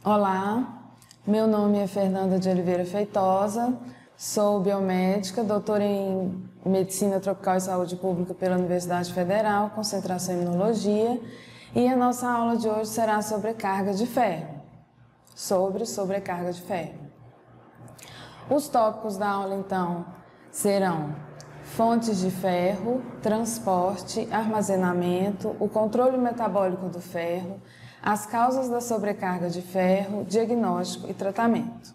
Olá, meu nome é Fernanda de Oliveira Feitosa, sou biomédica, doutora em Medicina Tropical e Saúde Pública pela Universidade Federal, concentração em Imunologia, e a nossa aula de hoje será sobre carga de ferro, sobre sobrecarga de ferro. Os tópicos da aula, então, serão fontes de ferro, transporte, armazenamento, o controle metabólico do ferro, as causas da sobrecarga de ferro, diagnóstico e tratamento.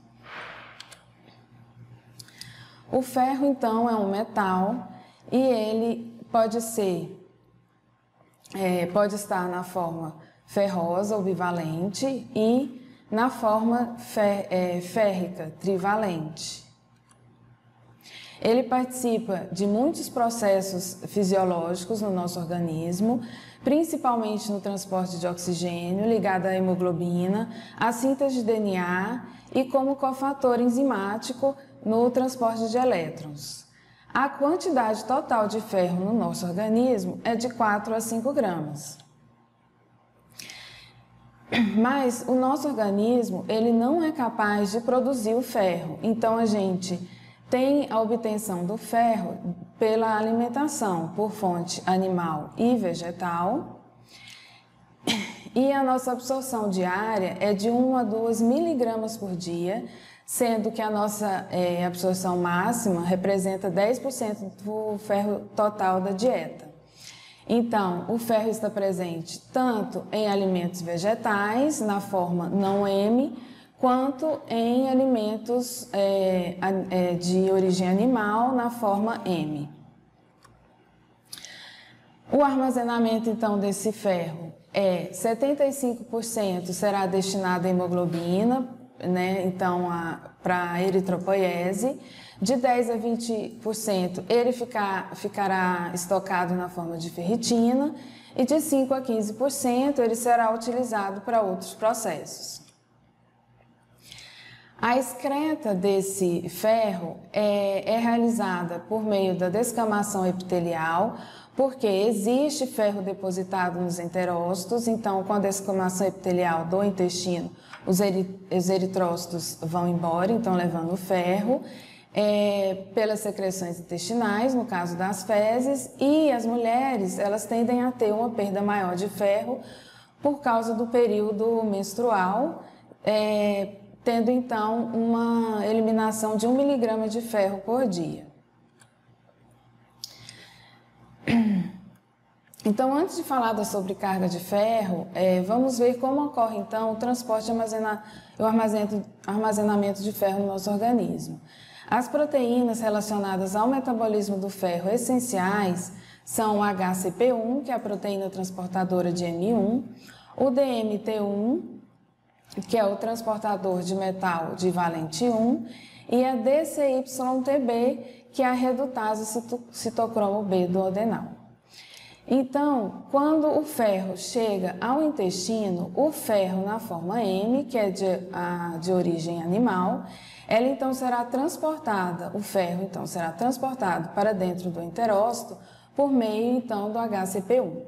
O ferro, então, é um metal e ele pode estar na forma ferrosa ou bivalente e na forma férrica, trivalente. Ele participa de muitos processos fisiológicos no nosso organismo, principalmente no transporte de oxigênio ligado à hemoglobina, à síntese de DNA e como cofator enzimático no transporte de elétrons. A quantidade total de ferro no nosso organismo é de 4 a 5 gramas. Mas o nosso organismo, ele não é capaz de produzir o ferro, então a gente tem a obtenção do ferro pela alimentação por fonte animal e vegetal, e a nossa absorção diária é de 1 a 2 miligramas por dia, sendo que a nossa absorção máxima representa 10% do ferro total da dieta. Então, o ferro está presente tanto em alimentos vegetais, na forma não M, quanto em alimentos de origem animal, na forma M. O armazenamento, então, desse ferro 75% será destinado à hemoglobina, né? Então, para a eritropoiese. De 10 a 20% ele ficará estocado na forma de ferritina e de 5 a 15% ele será utilizado para outros processos. A excreta desse ferro é realizada por meio da descamação epitelial, porque existe ferro depositado nos enterócitos, então com a descamação epitelial do intestino, os eritrócitos vão embora, então levando o ferro, pelas secreções intestinais, no caso das fezes, e as mulheres, elas tendem a ter uma perda maior de ferro por causa do período menstrual, tendo então uma eliminação de 1 miligrama de ferro por dia. Então, antes de falar da sobrecarga de ferro, vamos ver como ocorre então o transporte e o armazenamento de ferro no nosso organismo. As proteínas relacionadas ao metabolismo do ferro essenciais são o HCP1, que é a proteína transportadora de M1, o DMT1, que é o transportador de metal de valente 1, e a DCYTB, que é a redutase citocromo B do adenal. Então, quando o ferro chega ao intestino, o ferro na forma M, que é de origem animal, ela então será transportada, o ferro então será transportado para dentro do enterócito por meio então do HCP1.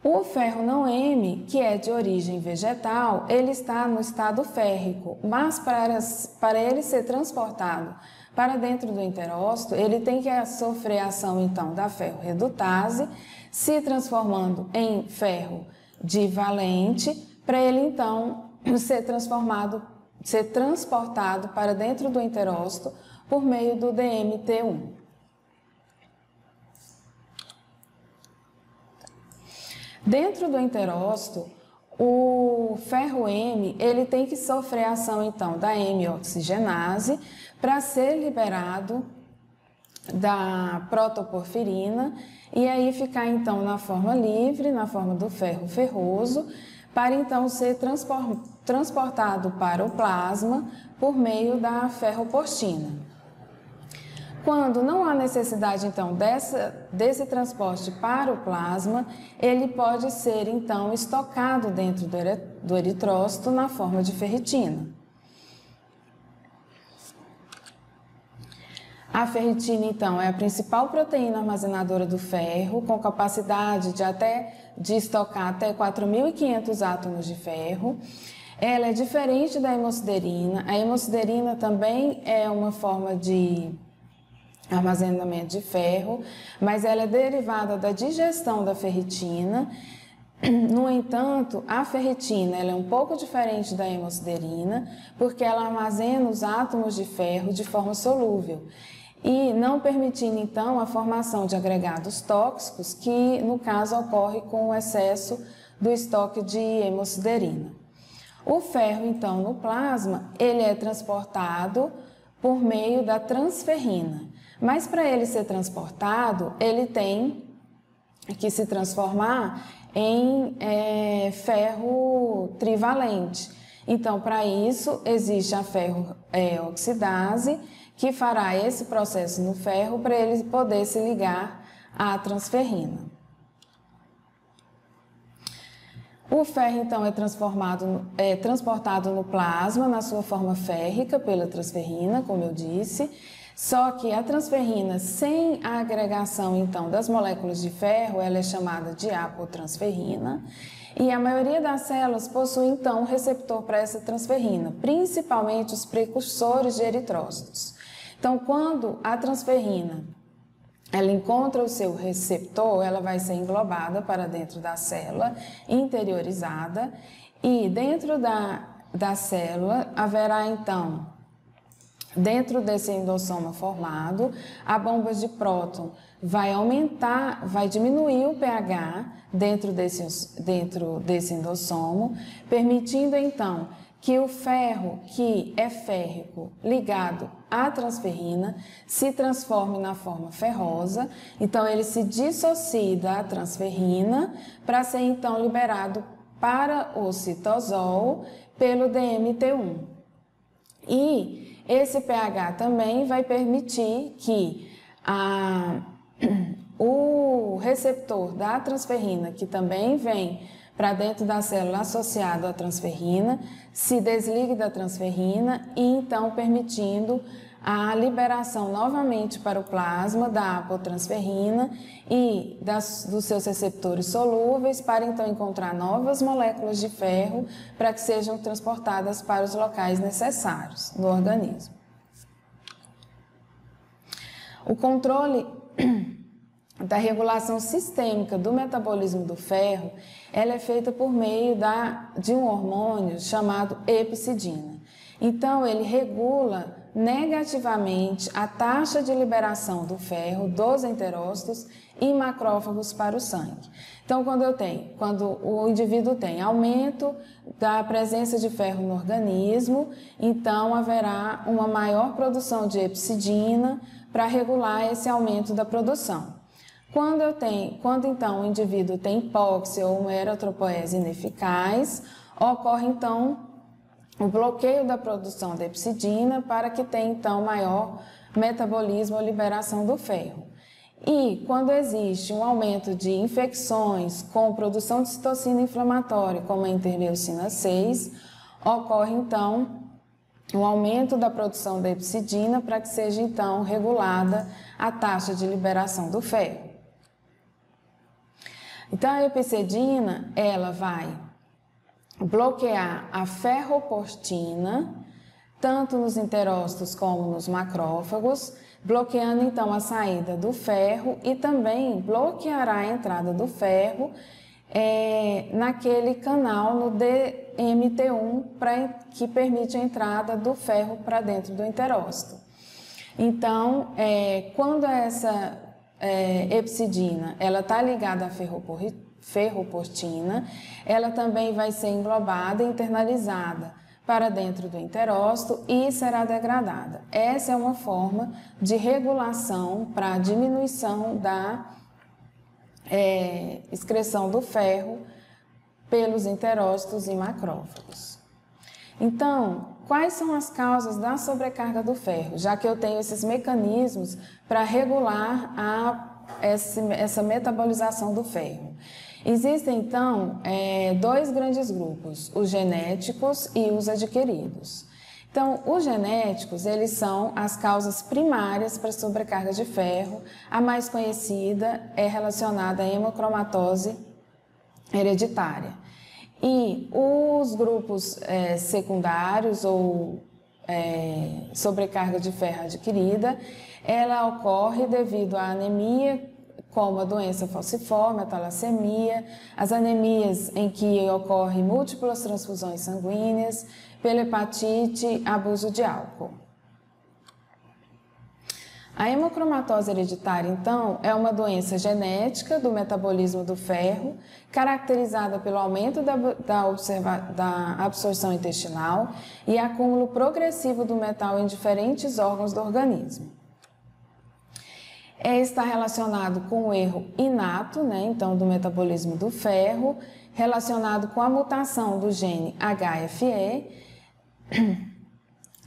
O ferro não M, que é de origem vegetal, ele está no estado férrico, mas para ele ser transportado para dentro do enterócito, ele tem que sofrer a ação então da ferro-redutase, se transformando em ferro divalente, para ele então ser transportado para dentro do enterócito por meio do DMT1. Dentro do enterócito, o ferro M, ele tem que sofrer a ação então da M-oxigenase para ser liberado da protoporfirina e aí ficar então na forma livre, na forma do ferro ferroso, para então ser transportado para o plasma por meio da ferroportina. Quando não há necessidade, então, desse transporte para o plasma, ele pode ser, então, estocado dentro do eritrócito na forma de ferritina. A ferritina, então, é a principal proteína armazenadora do ferro, com capacidade de estocar até 4.500 átomos de ferro. Ela é diferente da hemosiderina. A hemosiderina também é uma forma de armazenamento de ferro, mas ela é derivada da digestão da ferritina. No entanto, a ferritina ela é um pouco diferente da hemosiderina, porque ela armazena os átomos de ferro de forma solúvel e não permitindo então a formação de agregados tóxicos, que no caso ocorre com o excesso do estoque de hemosiderina. O ferro então no plasma, ele é transportado por meio da transferrina, mas para ele ser transportado, ele tem que se transformar em ferro trivalente. Então, para isso, existe a ferro-oxidase, que fará esse processo no ferro para ele poder se ligar à transferrina. O ferro, então, é transportado no plasma, na sua forma férrica, pela transferrina, como eu disse. Só que a transferrina, sem a agregação, então, das moléculas de ferro, ela é chamada de apotransferrina. E a maioria das células possui, então, um receptor para essa transferrina, principalmente os precursores de eritrócitos. Então, quando a transferrina ela encontra o seu receptor, ela vai ser englobada para dentro da célula, interiorizada, e dentro da célula haverá, então, dentro desse endossoma formado, a bomba de próton vai aumentar, vai diminuir o pH dentro desse endossomo, permitindo então que o ferro, que é férrico, ligado à transferrina, se transforme na forma ferrosa. Então, ele se dissocia da transferrina para ser então liberado para o citosol pelo DMT1. E esse pH também vai permitir que o receptor da transferrina, que também vem para dentro da célula associado à transferrina, se desligue da transferrina e então permitindo a liberação novamente para o plasma da apotransferrina e dos seus receptores solúveis para então encontrar novas moléculas de ferro para que sejam transportadas para os locais necessários no organismo. O controle da regulação sistêmica do metabolismo do ferro, ela é feita por meio de um hormônio chamado epsidina. Então, ele regula negativamente a taxa de liberação do ferro dos enterócitos e macrófagos para o sangue. Então, quando o indivíduo tem aumento da presença de ferro no organismo, então haverá uma maior produção de epsidina para regular esse aumento da produção. Quando então o indivíduo tem hipóxia ou uma eritropoese ineficaz, ocorre então o bloqueio da produção de epsidina para que tenha então maior metabolismo ou liberação do ferro. E quando existe um aumento de infecções com produção de citocina inflamatória, como a interleucina 6, ocorre então um aumento da produção da epsidina para que seja então regulada a taxa de liberação do ferro. Então, a epsidina, ela vai bloquear a ferroportina, tanto nos enterócitos como nos macrófagos, bloqueando então a saída do ferro e também bloqueará a entrada do ferro naquele canal no DMT1 que permite a entrada do ferro para dentro do enterócito. Então, quando essa epsidina, ela está ligada à ferroportina, ela também vai ser englobada e internalizada para dentro do enterócito e será degradada. Essa é uma forma de regulação para a diminuição da excreção do ferro pelos enterócitos e macrófagos. Então, quais são as causas da sobrecarga do ferro? Já que eu tenho esses mecanismos para regular essa metabolização do ferro. Existem, então, dois grandes grupos, os genéticos e os adquiridos. Então, os genéticos, eles são as causas primárias para a sobrecarga de ferro. A mais conhecida é relacionada à hemocromatose hereditária. E os grupos secundários ou sobrecarga de ferro adquirida, ela ocorre devido à anemia, como a doença falciforme, a talassemia, as anemias em que ocorrem múltiplas transfusões sanguíneas, pela hepatite, abuso de álcool. A hemocromatose hereditária, então, é uma doença genética do metabolismo do ferro, caracterizada pelo aumento da absorção intestinal e acúmulo progressivo do metal em diferentes órgãos do organismo. Está relacionado com o erro inato, então, do metabolismo do ferro, relacionado com a mutação do gene HFE,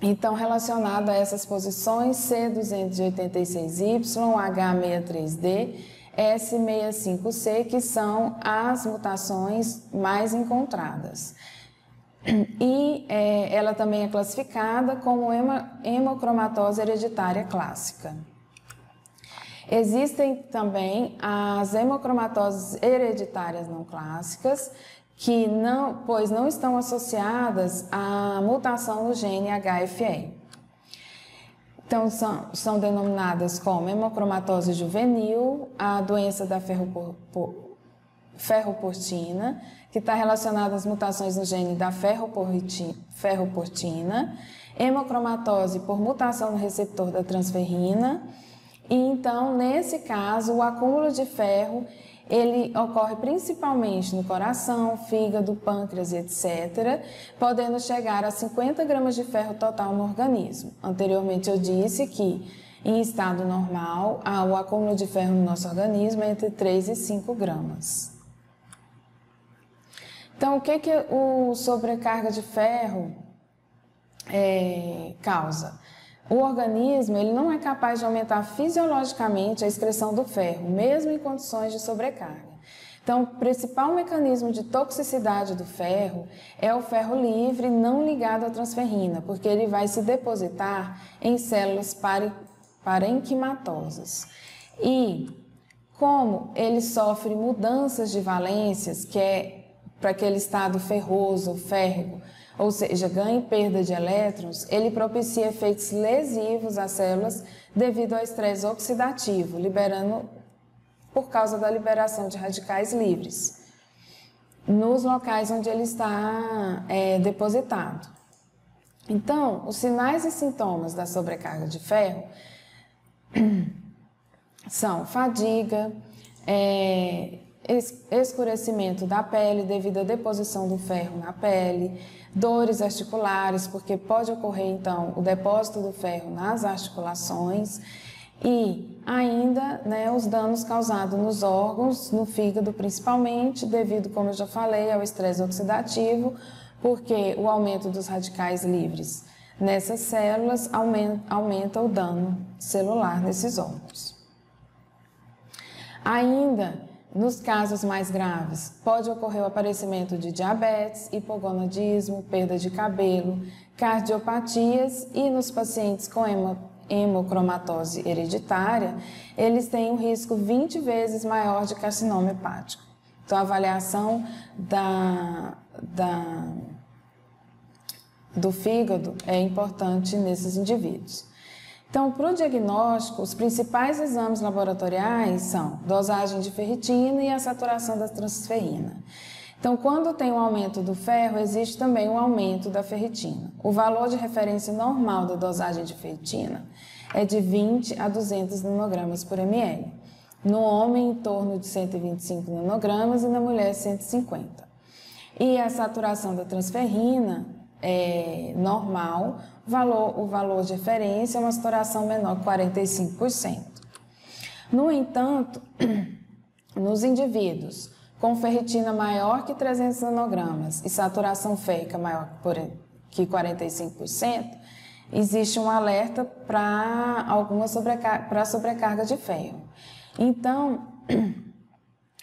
então, relacionado a essas posições C286Y, H63D, S65C, que são as mutações mais encontradas. E ela também é classificada como hemocromatose hereditária clássica. Existem também as hemocromatoses hereditárias não clássicas, pois não estão associadas à mutação no gene HFE. Então, são denominadas como hemocromatose juvenil, a doença da ferroportina, que está relacionada às mutações no gene da ferroportina, hemocromatose por mutação no receptor da transferrina, e então, nesse caso, o acúmulo de ferro ele ocorre principalmente no coração, fígado, pâncreas, etc., podendo chegar a 50 gramas de ferro total no organismo. Anteriormente eu disse que, em estado normal, o acúmulo de ferro no nosso organismo é entre 3 e 5 gramas. Então, o que o sobrecarga de ferro causa? O organismo ele não é capaz de aumentar fisiologicamente a excreção do ferro, mesmo em condições de sobrecarga. Então, o principal mecanismo de toxicidade do ferro é o ferro livre não ligado à transferrina, porque ele vai se depositar em células parenquimatosas. E como ele sofre mudanças de valências, que é para aquele estado ferroso, férrico, ou seja, ganho e perda de elétrons, ele propicia efeitos lesivos às células devido ao estresse oxidativo, por causa da liberação de radicais livres, nos locais onde ele está depositado. Então, os sinais e sintomas da sobrecarga de ferro são fadiga, escurecimento da pele devido à deposição do ferro na pele, dores articulares, porque pode ocorrer então o depósito do ferro nas articulações e ainda os danos causados nos órgãos, no fígado principalmente, devido, como eu já falei, ao estresse oxidativo, porque o aumento dos radicais livres nessas células aumenta o dano celular nesses órgãos. Ainda, nos casos mais graves, pode ocorrer o aparecimento de diabetes, hipogonadismo, perda de cabelo, cardiopatias e nos pacientes com hemocromatose hereditária, eles têm um risco 20 vezes maior de carcinoma hepático. Então, a avaliação do fígado é importante nesses indivíduos. Então, para o diagnóstico, os principais exames laboratoriais são dosagem de ferritina e a saturação da transferrina. Então, quando tem um aumento do ferro, existe também um aumento da ferritina. O valor de referência normal da dosagem de ferritina é de 20 a 200 nanogramas por ml. No homem, em torno de 125 nanogramas e na mulher, 150. E a saturação da transferrina é normal, o valor de referência é uma saturação menor que 45%. No entanto, nos indivíduos com ferritina maior que 300 nanogramas e saturação férica maior que 45%, existe um alerta para sobrecarga de ferro. Então,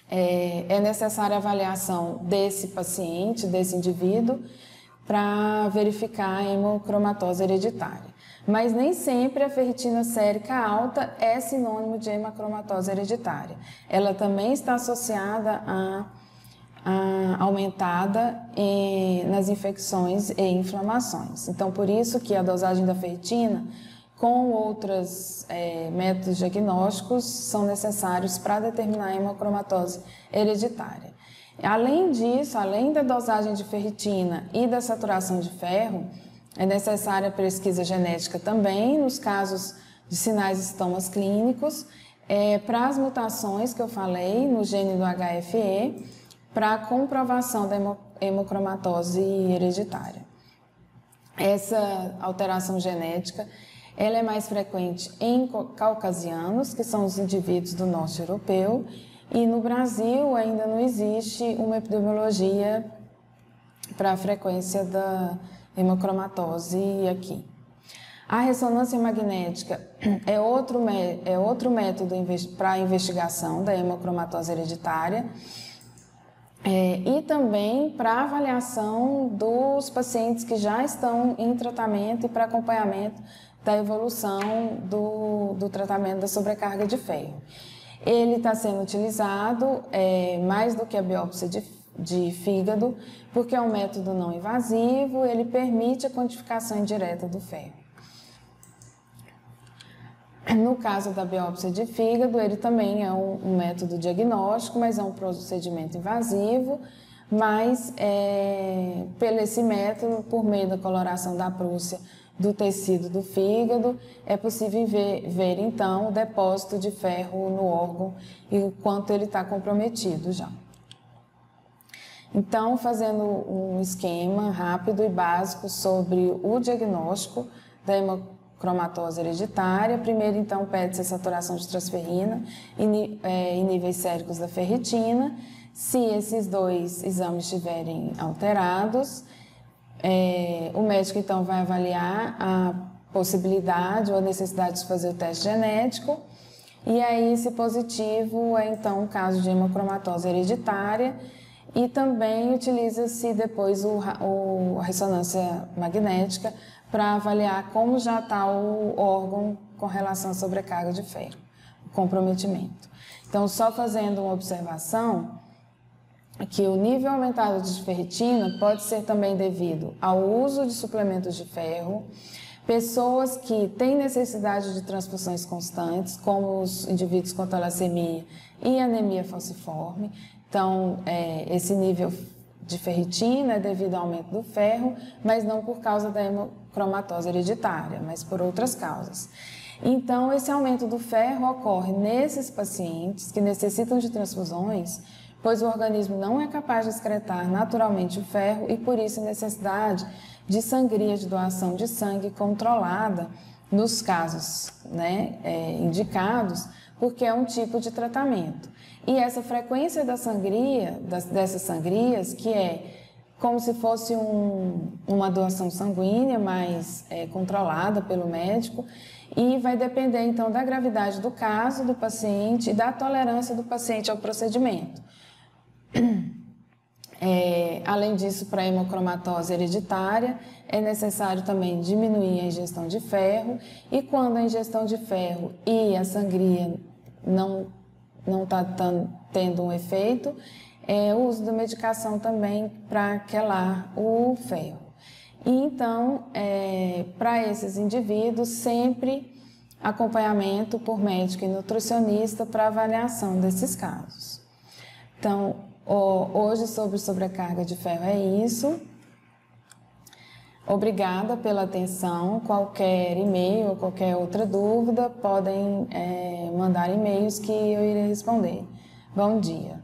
é necessária a avaliação desse paciente, desse indivíduo, para verificar a hemocromatose hereditária. Mas nem sempre a ferritina sérica alta é sinônimo de hemocromatose hereditária. Ela também está associada aumentada nas infecções e inflamações. Então, por isso que a dosagem da ferritina, com outros métodos diagnósticos, são necessários para determinar a hemocromatose hereditária. Além disso, além da dosagem de ferritina e da saturação de ferro, é necessária a pesquisa genética também, nos casos de sinais e sintomas clínicos, para as mutações que eu falei no gene do HFE, para a comprovação da hemocromatose hereditária. Essa alteração genética ela é mais frequente em caucasianos, que são os indivíduos do norte europeu, e no Brasil ainda não existe uma epidemiologia para a frequência da hemocromatose aqui. A ressonância magnética é outro método para a investigação da hemocromatose hereditária e também para a avaliação dos pacientes que já estão em tratamento e para acompanhamento da evolução do tratamento da sobrecarga de ferro. Ele está sendo utilizado mais do que a biópsia de fígado, porque é um método não invasivo, ele permite a quantificação indireta do ferro. No caso da biópsia de fígado, ele também é um método diagnóstico, mas é um procedimento invasivo, mas esse método, por meio da coloração da Prússia do tecido do fígado, é possível ver então o depósito de ferro no órgão e o quanto ele está comprometido já. Então, fazendo um esquema rápido e básico sobre o diagnóstico da hemocromatose hereditária, primeiro então pede-se a saturação de transferrina em níveis séricos da ferritina. Se esses dois exames estiverem alterados, o médico então vai avaliar a possibilidade ou a necessidade de fazer o teste genético e aí, se positivo, é então o caso de hemocromatose hereditária e também utiliza-se depois a ressonância magnética para avaliar como já está o órgão com relação à sobrecarga de ferro, o comprometimento. Então, só fazendo uma observação, que o nível aumentado de ferritina pode ser também devido ao uso de suplementos de ferro, pessoas que têm necessidade de transfusões constantes, como os indivíduos com talassemia e anemia falciforme. Então, esse nível de ferritina é devido ao aumento do ferro, mas não por causa da hemocromatose hereditária, mas por outras causas. Então, esse aumento do ferro ocorre nesses pacientes que necessitam de transfusões, pois o organismo não é capaz de excretar naturalmente o ferro e, por isso, a necessidade de sangria de doação de sangue controlada nos casos indicados, porque é um tipo de tratamento. E essa frequência da sangria, dessas sangrias, que é como se fosse uma doação sanguínea, mas controlada pelo médico, e vai depender, então, da gravidade do caso do paciente e da tolerância do paciente ao procedimento. Além disso, para a hemocromatose hereditária, é necessário também diminuir a ingestão de ferro, e quando a ingestão de ferro e a sangria não está tendo um efeito, o uso da medicação também para quelar o ferro. E então, para esses indivíduos, sempre acompanhamento por médico e nutricionista para avaliação desses casos. Então, hoje sobre sobrecarga de ferro é isso. Obrigada pela atenção. Qualquer e-mail ou qualquer outra dúvida, podem mandar e-mails que eu irei responder. Bom dia.